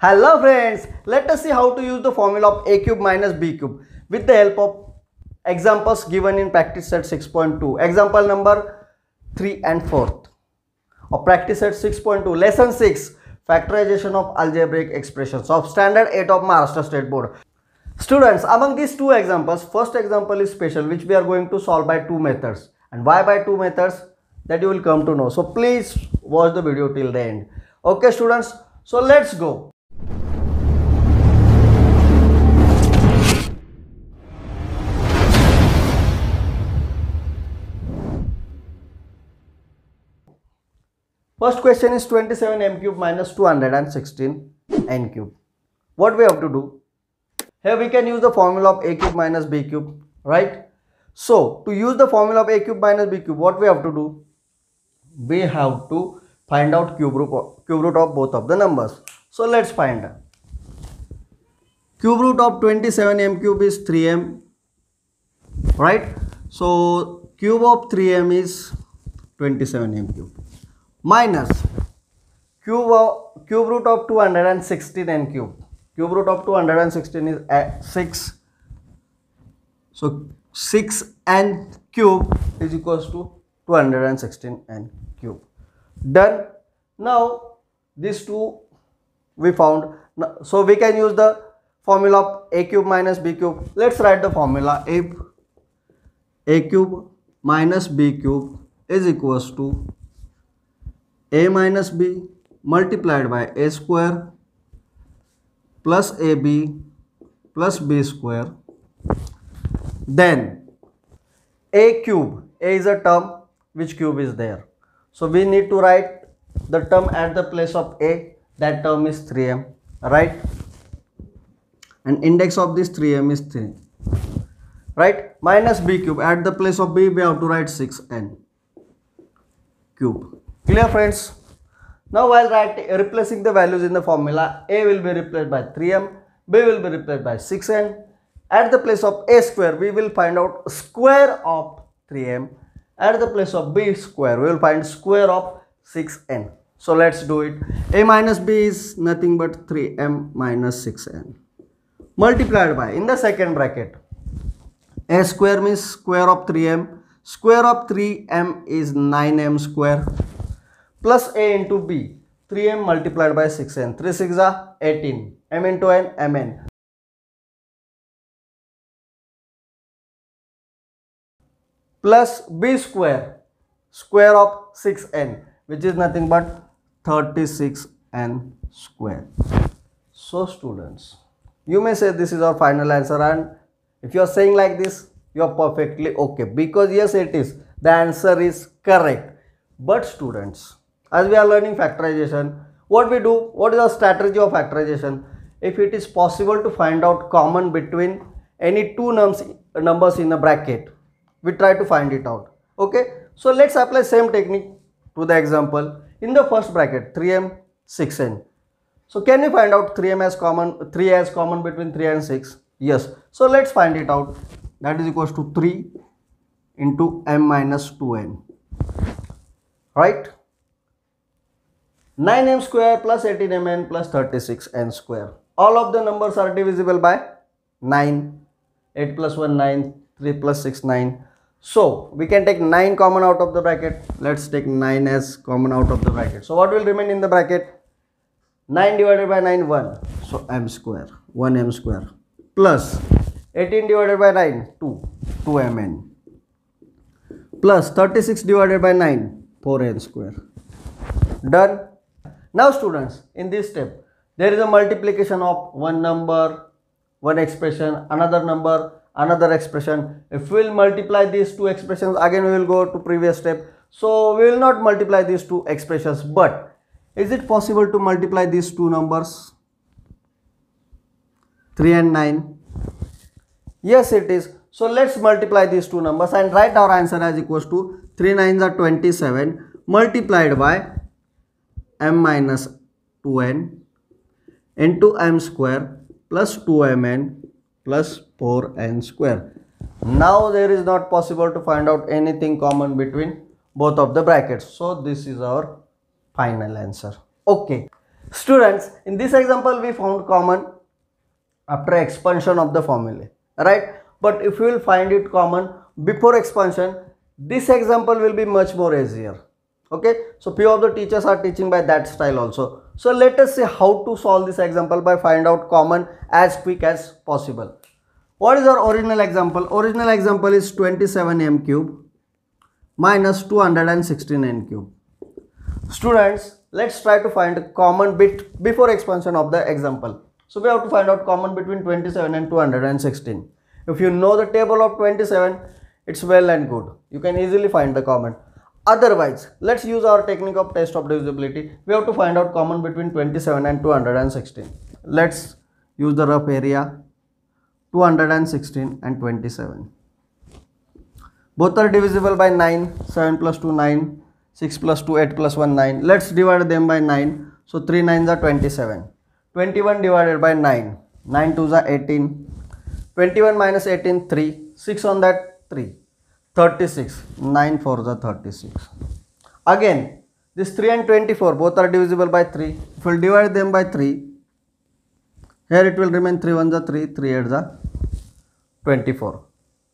Hello friends, let us see how to use the formula of a cube minus b cube with the help of examples given in practice set 6.2. Example number 3 and 4th of practice set 6.2, lesson 6, factorization of algebraic expressions of standard 8 of Maharashtra State Board. Students, among these two examples, first example is special, which we are going to solve by two methods. And why by two methods? That you will come to know. So please watch the video till the end. Okay students, so let's go. First question is 27 m cube minus 216 n cube. What we have to do? Here we can use the formula of a cube minus b cube, right? So to use the formula of a cube minus b cube, what we have to do? We have to find out cube root of both of the numbers. So let's find out. Cube root of 27 m cube is 3m, right? So cube of 3m is 27 m cube minus cube root of 216 n cube. Cube root of 216 is 6. So 6n cube is equals to 216 n cube. Done. Now these two we found. So we can use the formula of a cube minus b cube. Let's write the formula. If a cube minus b cube is equals to a minus b multiplied by a square plus ab plus b square, then a cube, a is a term, which cube is there, so we need to write the term at the place of a. That term is 3m, right? And index of this 3m is 3, right? Minus b cube, at the place of b we have to write 6n cube. Clear friends? Now while replacing the values in the formula, a will be replaced by 3m, b will be replaced by 6n. At the place of a square, we will find out square of 3m. At the place of b square, we will find square of 6n. So let's do it. A minus b is nothing but 3m minus 6n multiplied by, in the second bracket, a square means square of 3m. Square of 3m is 9m square plus a into b, 3m multiplied by 6n. 3 6 are 18. M into n, mn. Plus b square, square of 6n, which is nothing but 36n square. So students, you may say this is our final answer, and if you are saying like this, you are perfectly okay, because yes, it is, the answer is correct. But students, as we are learning factorization, what we do, what is the strategy of factorization? If it is possible to find out common between any two numbers in a bracket, we try to find it out. Okay, so let's apply same technique to the example. In the first bracket, 3m, 6n. So can we find out 3m as common, 3 as common between 3 and 6? Yes. So let's find it out. That is equals to 3 into m minus 2n. Right? 9m square plus 18mn plus 36n square. All of the numbers are divisible by 9. 8 plus 1, 9. 3 plus 6, 9. So we can take 9 common out of the bracket. Let's take 9 as common out of the bracket. So what will remain in the bracket? 9 divided by 9, 1. So m square, 1m square, plus 18 divided by 9, 2, 2mn, plus 36 divided by 9, 4n square. Done. Now students, in this step, there is a multiplication of one number, one expression, another number, another expression. If we will multiply these two expressions, again we will go to previous step. So we will not multiply these two expressions, but is it possible to multiply these two numbers, 3 and 9? Yes, it is. So let's multiply these two numbers and write our answer as equals to 3 9s are 27 multiplied by m minus 2n into m square plus 2mn plus 4n square. Now there is not possible to find out anything common between both of the brackets. So this is our final answer. Okay. Students, in this example we found common after expansion of the formula, right? But if you will find it common before expansion, this example will be much more easier. Okay, so few of the teachers are teaching by that style also. So let us see how to solve this example by find out common as quick as possible. What is our original example? Original example is 27m cube minus 216n cube. Students, let's try to find a common bit before expansion of the example. So we have to find out common between 27 and 216. If you know the table of 27, it's well and good. You can easily find the common. Otherwise, let's use our technique of test of divisibility. We have to find out common between 27 and 216. Let's use the rough area 216 and 27. Both are divisible by 9. 7 plus 2 9. 6 plus 2 8 plus 1 9. Let's divide them by 9. So 3 9s are 27. 21 divided by 9. 9 2s are 18. 21 minus 18 3. 6 on that 3. 36. 9 4s are 36. Again, this 3 and 24 both are divisible by 3. If we will divide them by 3, here it will remain 3 1s are 3. 3 8s are 24.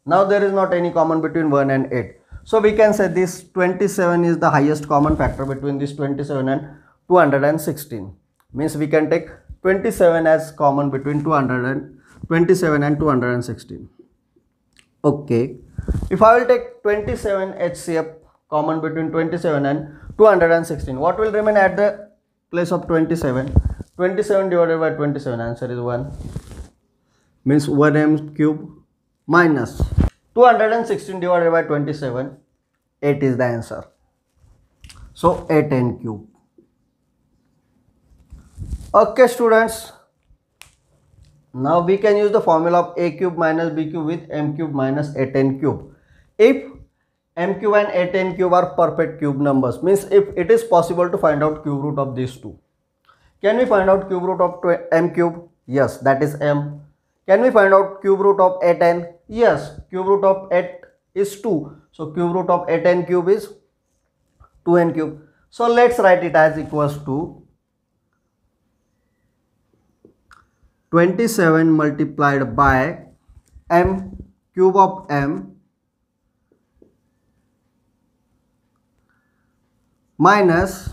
Now there is not any common between 1 and 8. So we can say this 27 is the highest common factor between this 27 and 216. Means we can take 27 as common between 227 and 216. Okay. If I will take 27 HCF common between 27 and 216, what will remain at the place of 27? 27 divided by 27, answer is 1. Means 1m cube minus 216 divided by 27, 8 is the answer. So 8n cube. Okay students, now we can use the formula of a cube minus b cube with m cube minus 8n cube. If m cube and 8n cube are perfect cube numbers, means if it is possible to find out cube root of these two. Can we find out cube root of m cube? Yes, that is m. Can we find out cube root of 8n? Yes, cube root of 8 is 2. So cube root of 8n cube is 2n cube. So let's write it as equals to 27 multiplied by m cube of m minus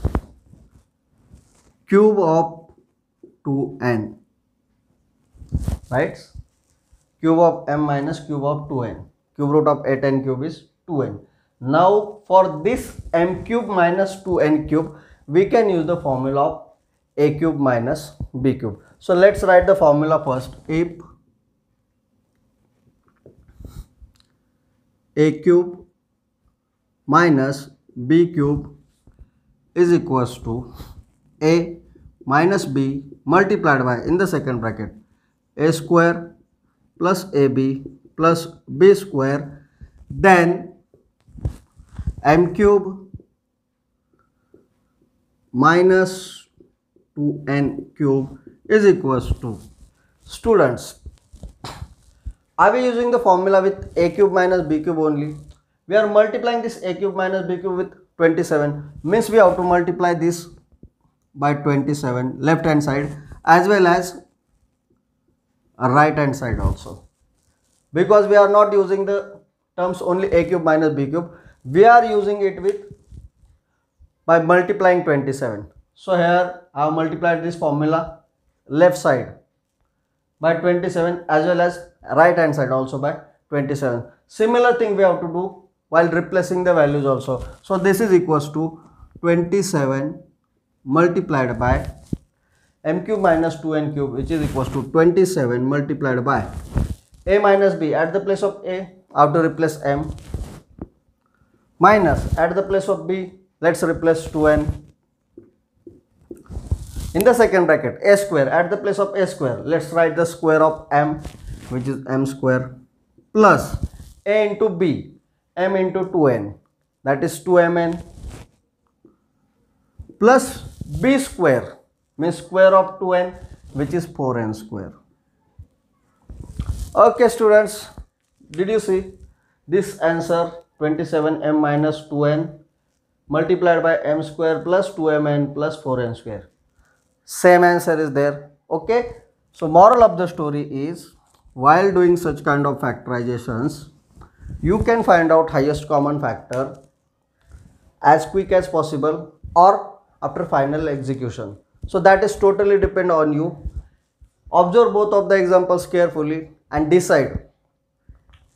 cube of 2n. Right? Cube of m minus cube of 2n. Cube root of 8n cube is 2n. Now for this m cube minus 2n cube, we can use the formula of a cube minus b cube. So let's write the formula first. If a cube minus b cube is equals to a minus b multiplied by, in the second bracket, a square plus ab plus b square, then m cube minus 2n cube is equals to, students, are we using the formula with a cube minus b cube only? We are multiplying this a cube minus b cube with 27, means we have to multiply this by 27 left hand side as well as right hand side also, because we are not using the terms only a cube minus b cube, we are using it with by multiplying 27. So here I have multiplied this formula left side by 27 as well as right hand side also by 27. Similar thing we have to do while replacing the values also. So this is equals to 27 multiplied by m cube minus 2n cube, which is equals to 27 multiplied by a minus b. At the place of a, I have to replace m, minus at the place of b, let's replace 2n. In the second bracket, a square, at the place of a square, let's write the square of m, which is m square, plus a into b, m into 2n, that is 2mn, plus b square, means square of 2n, which is 4n square. Okay students, did you see this answer? 27m minus 2n multiplied by m square plus 2mn plus 4n square. same answer is there. Okay, so moral of the story is, while doing such kind of factorizations, you can find out highest common factor as quick as possible or after final execution. So that is totally depend on you. Observe both of the examples carefully and decide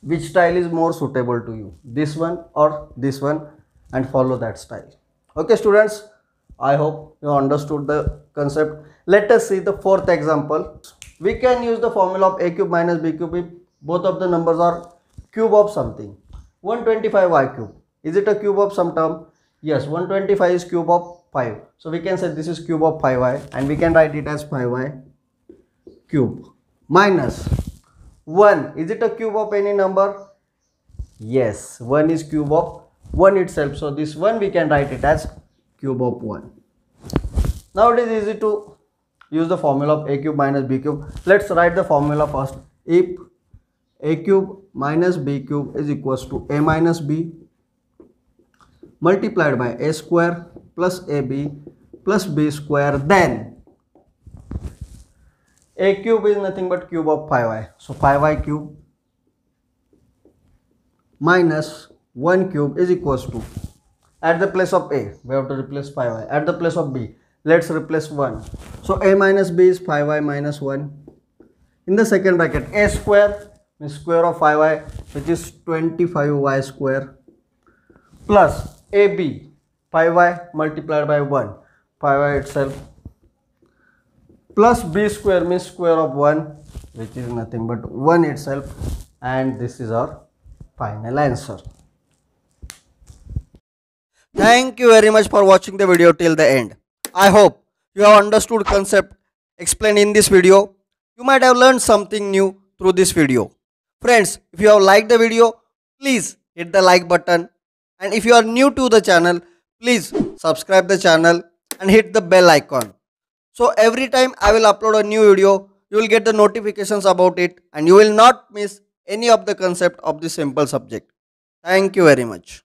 which style is more suitable to you, this one or this one, and follow that style. Okay students, I hope you understood the concept. Let us see the fourth example. We can use the formula of a cube minus b cube if both of the numbers are cube of something. 125y cube, is it a cube of some term? Yes, 125 is cube of 5, so we can say this is cube of 5y, and we can write it as 5y cube. Minus 1, is it a cube of any number? Yes, 1 is cube of 1 itself, so this 1 we can write it as cube of 1. Now it is easy to use the formula of a cube minus b cube. Let's write the formula first. If a cube minus b cube is equals to a minus b multiplied by a square plus ab plus b square, then a cube is nothing but cube of 5y, so 5y cube minus 1 cube is equals to, at the place of a we have to replace 5y, at the place of b let's replace 1, so a minus b is 5y minus 1. In the second bracket, a square means square of 5y, which is 25y square, plus ab 5y multiplied by 1, 5y itself, plus b square means square of 1, which is nothing but 1 itself, and this is our final answer. Thank you very much for watching the video till the end. I hope you have understood concept explained in this video. You might have learned something new through this video. Friends, if you have liked the video, please hit the like button, and if you are new to the channel, please subscribe the channel and hit the bell icon. So every time I will upload a new video, you will get the notifications about it, and you will not miss any of the concept of this simple subject. Thank you very much.